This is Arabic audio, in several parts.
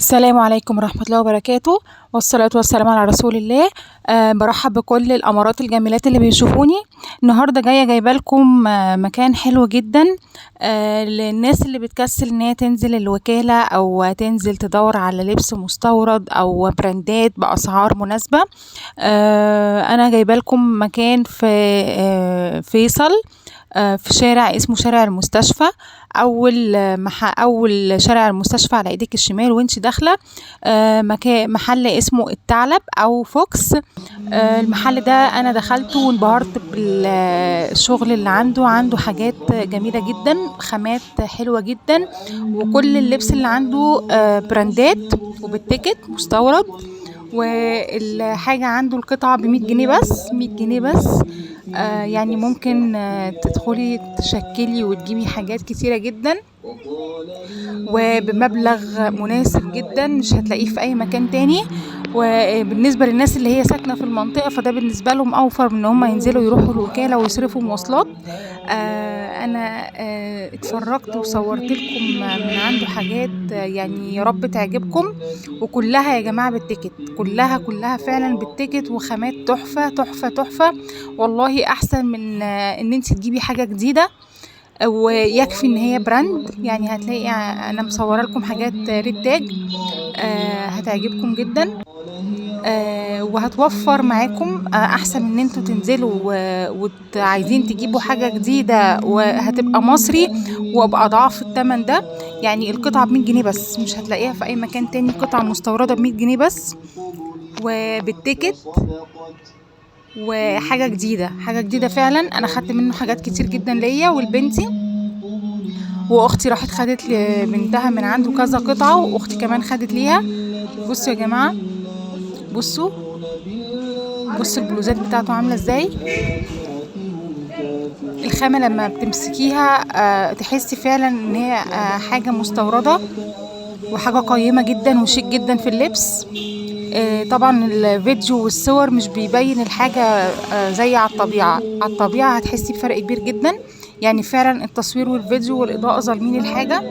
السلام عليكم ورحمة الله وبركاته، والصلاة والسلام على رسول الله. برحب بكل الأمارات الجميلات اللي بيشوفوني. النهاردة جايبة لكم مكان حلو جدا للناس اللي بتكسل ان هي تنزل الوكالة او تنزل تدور على لبس مستورد او براندات بأسعار مناسبة. انا جايبة لكم مكان في فيصل، في شارع اسمه شارع المستشفى. اول شارع المستشفى على ايدك الشمال وانت داخله محل اسمه الثعلب او فوكس. المحل ده انا دخلته وانبهرت بالشغل اللي عنده حاجات جميله جدا، خامات حلوه جدا، وكل اللبس اللي عنده براندات وبالتيكت مستورد. والحاجة عنده القطعة ب100 جنيه بس، 100 جنيه بس. يعني ممكن تدخلي تشكلي وتجيبي حاجات كتيرة جدا وبمبلغ مناسب جدا مش هتلاقيه في اي مكان تاني. وبالنسبة للناس اللي هي ساكنة في المنطقة فده بالنسبة لهم اوفر من ان هم ينزلوا يروحوا الوكالة ويصرفوا مواصلات. انا اتفرجت وصورت لكم من عنده حاجات يعني يا رب تعجبكم، وكلها يا جماعة بالتيكت، كلها فعلا بالتيكت، وخامات تحفة تحفة تحفة والله، احسن من ان انت تجيبي حاجة جديدة. ويكفي ان هي براند. يعني هتلاقي انا مصوره لكم حاجات ريد تاج هتعجبكم جدا، وهتوفر معاكم احسن من ان انتوا تنزلوا وعايزين تجيبوا حاجه جديده وهتبقى مصري وباضعاف الثمن ده. يعني القطعه ب100 جنيه بس، مش هتلاقيها في اي مكان تاني، قطعه مستورده ب100 جنيه بس وبالتيكت، وحاجه جديده فعلا. انا خدت منه حاجات كتير جدا ليا ولبنتي، واختي راحت خدت لبنتها من عنده كذا قطعه، واختي كمان خدت ليها. بصوا يا جماعه، بصوا البلوزات بتاعته عامله ازاي. الخامه لما بتمسكيها تحسي فعلا ان هي حاجه مستورده، وحاجه قيمه جدا وشيك جدا في اللبس. طبعا الفيديو والصور مش بيبين الحاجه زي على الطبيعه هتحسي بفرق كبير جدا. يعني فعلا التصوير والفيديو والاضاءه ظالمين الحاجه.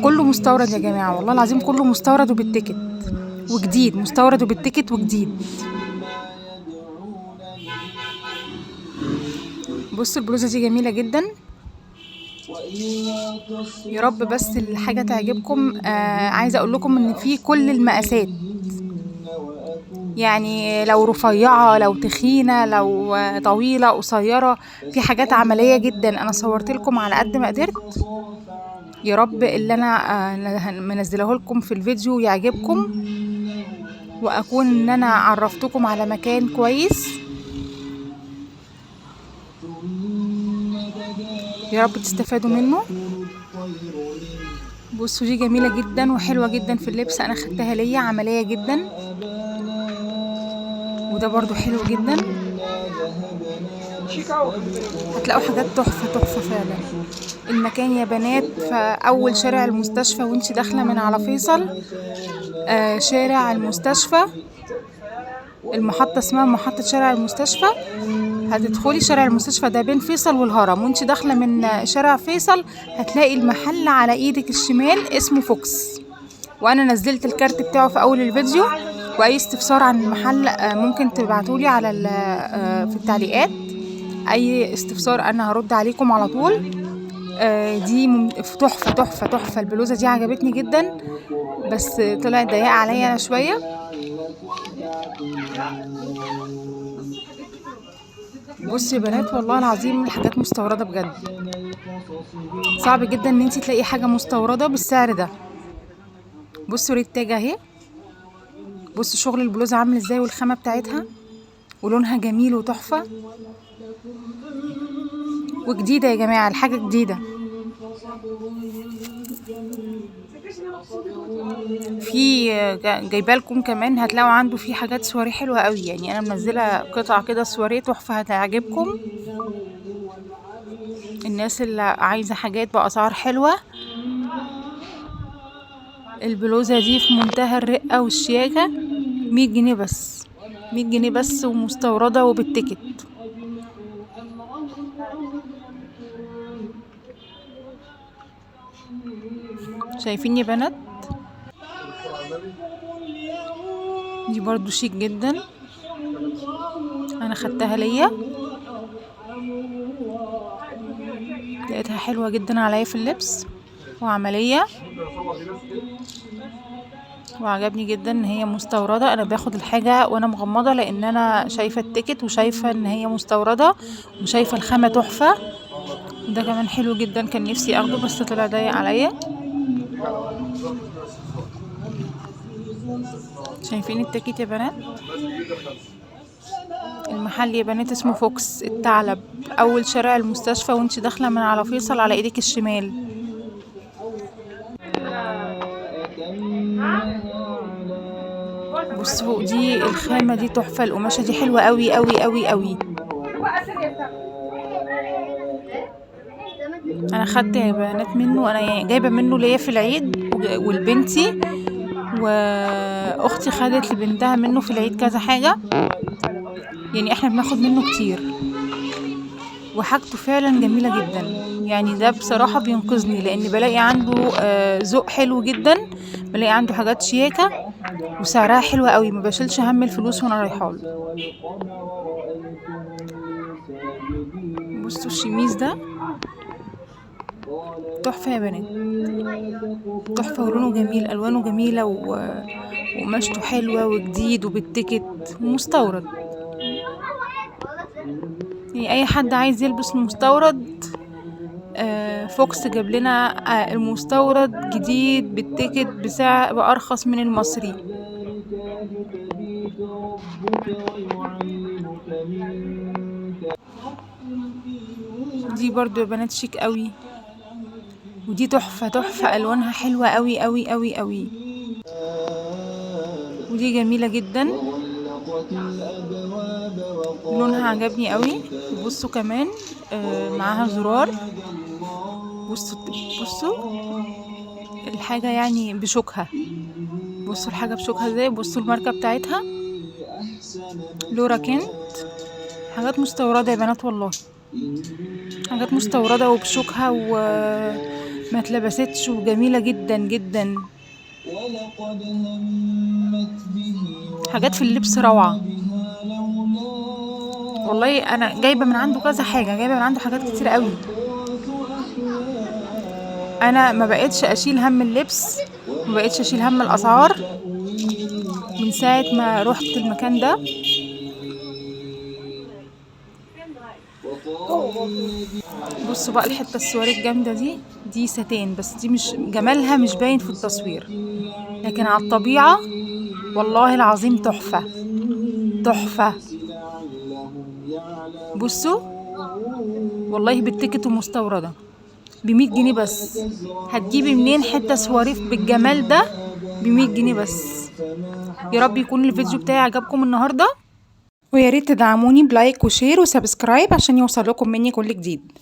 كله مستورد يا جماعه، والله العظيم كله مستورد وبالتيكت وجديد، مستورد وبالتيكت وجديد. بصوا البلوزه دي جميله جدا، يا رب بس الحاجه تعجبكم. عايزه اقول لكم ان في كل المقاسات، يعني لو رفيعه لو تخينه لو طويله قصيره، في حاجات عمليه جدا. انا صورت لكم على قد ما قدرت، يا رب اللي انا منزله لكم في الفيديو يعجبكم، واكون ان انا عرفتكم على مكان كويس. يا رب تستفادوا منه. بصوا دي جميله جدا وحلوه جدا في اللبس، انا خدتها ليا عمليه جدا، وده برضو حلو جدا. هتلاقوا حاجات تحفه فعلا. المكان يا بنات في اول شارع المستشفى وانتي داخله من على فيصل. شارع المستشفى، المحطه اسمها محطه شارع المستشفى. هتدخلي شارع المستشفى ده بين فيصل والهرم، وانتي داخله من شارع فيصل هتلاقي المحل على ايدك الشمال اسمه فوكس، وانا نزلت الكارت بتاعه في اول الفيديو. واي استفسار عن المحل ممكن تبعتولي على في التعليقات. اي استفسار انا هرد عليكم على طول. دي تحفه. البلوزه دي عجبتني جدا، بس طلعت ضيقه عليا انا شويه. بصوا يا بنات، والله العظيم الحاجات مستورده بجد، صعب جدا ان انتي تلاقي حاجه مستورده بالسعر ده. بصوا ريت تاج اهي، بصوا شغل البلوزه عامل ازاي، والخامه بتاعتها ولونها جميل وتحفه وجديده يا جماعه، الحاجه جديده. في جايبه لكم كمان هتلاقوا عنده في حاجات سواري حلوه قوي، يعني انا منزله قطع كده سواري تحفه هتعجبكم الناس اللي عايزه حاجات باسعار حلوه. البلوزه دي في منتهى الرقه والشياكه، 100 جنيه بس، 100 جنيه بس، ومستورده وبالتيكت. شايفين يا بنات دي برضو شيك جدا، انا خدتها ليا، لقيتها حلوة جدا عليا في اللبس وعملية، وعجبني جدا ان هي مستوردة. انا باخد الحاجة وانا مغمضة لان انا شايفة التيكت وشايفة ان هي مستوردة وشايفة الخامة تحفة. ده كمان حلو جدا، كان نفسي اخده بس طلع ضيق عليا. شايفين التيكت يا بنات؟ المحل يا بنات اسمه فوكس الثعلب، اول شارع المستشفى وانت داخله من على فيصل على ايدك الشمال. بصوا دي الخامه دي تحفه، القماشه دي حلوه قوي قوي قوي قوي. انا خدت يا بنات منه، انا يعني جايبه منه ليا في العيد والبنتي، واختي خدت لبنتها منه في العيد كذا حاجه، يعني احنا بناخد منه كتير وحاجته فعلا جميلة جدا. يعني ده بصراحة بينقذني لان بلاقي عنده ذوق حلو جدا، بلاقي عنده حاجات شياكة وسعرها حلو قوي، ما بشيلش هم الفلوس وانا رايحاله. بصوا الشميز ده تحفة يا بنات، تحفة ولونه جميل، الوانه جميلة وقماشته حلوة وجديد وبالتيكت ومستورد. يعني اي حد عايز يلبس مستورد، فوكس جاب لنا المستورد جديد بالتيكت بسعر بأرخص من المصري. دي برضو يا بنات شيك قوي، ودي تحفة تحفة، ألوانها حلوة قوي قوي قوي قوي، ودي جميلة جدا، لونها عجبني قوي. بصوا كمان معاها زرار، بصوا الحاجة يعني بشوكها، بصوا الحاجة بشوكها ازاي، بصوا الماركة بتاعتها لورا كنت. حاجات مستوردة يا بنات والله، حاجات مستوردة وبشوكها وما اتلبستش وجميلة جدا جدا، حاجات في اللبس روعة والله. انا جايبة من عنده كذا حاجة، جايبة من عنده حاجات كتير قوي. انا ما بقتش اشيل هم اللبس، ما بقتش اشيل هم الاسعار من ساعة ما روحت المكان ده. بصوا بقى الحتة السواري الجامدة دي ستان، بس دي مش جمالها مش باين في التصوير، لكن على الطبيعة والله العظيم تحفة تحفة. بصوا والله بالتيكت ومستوردة ب100 جنيه بس. هتجيبي منين حتة سواريف بالجمال ده ب100 جنيه بس؟ يا رب يكون الفيديو بتاعي عجبكم النهاردة، ويا ريت تدعموني بلايك وشير وسبسكرايب عشان يوصل لكم مني كل جديد.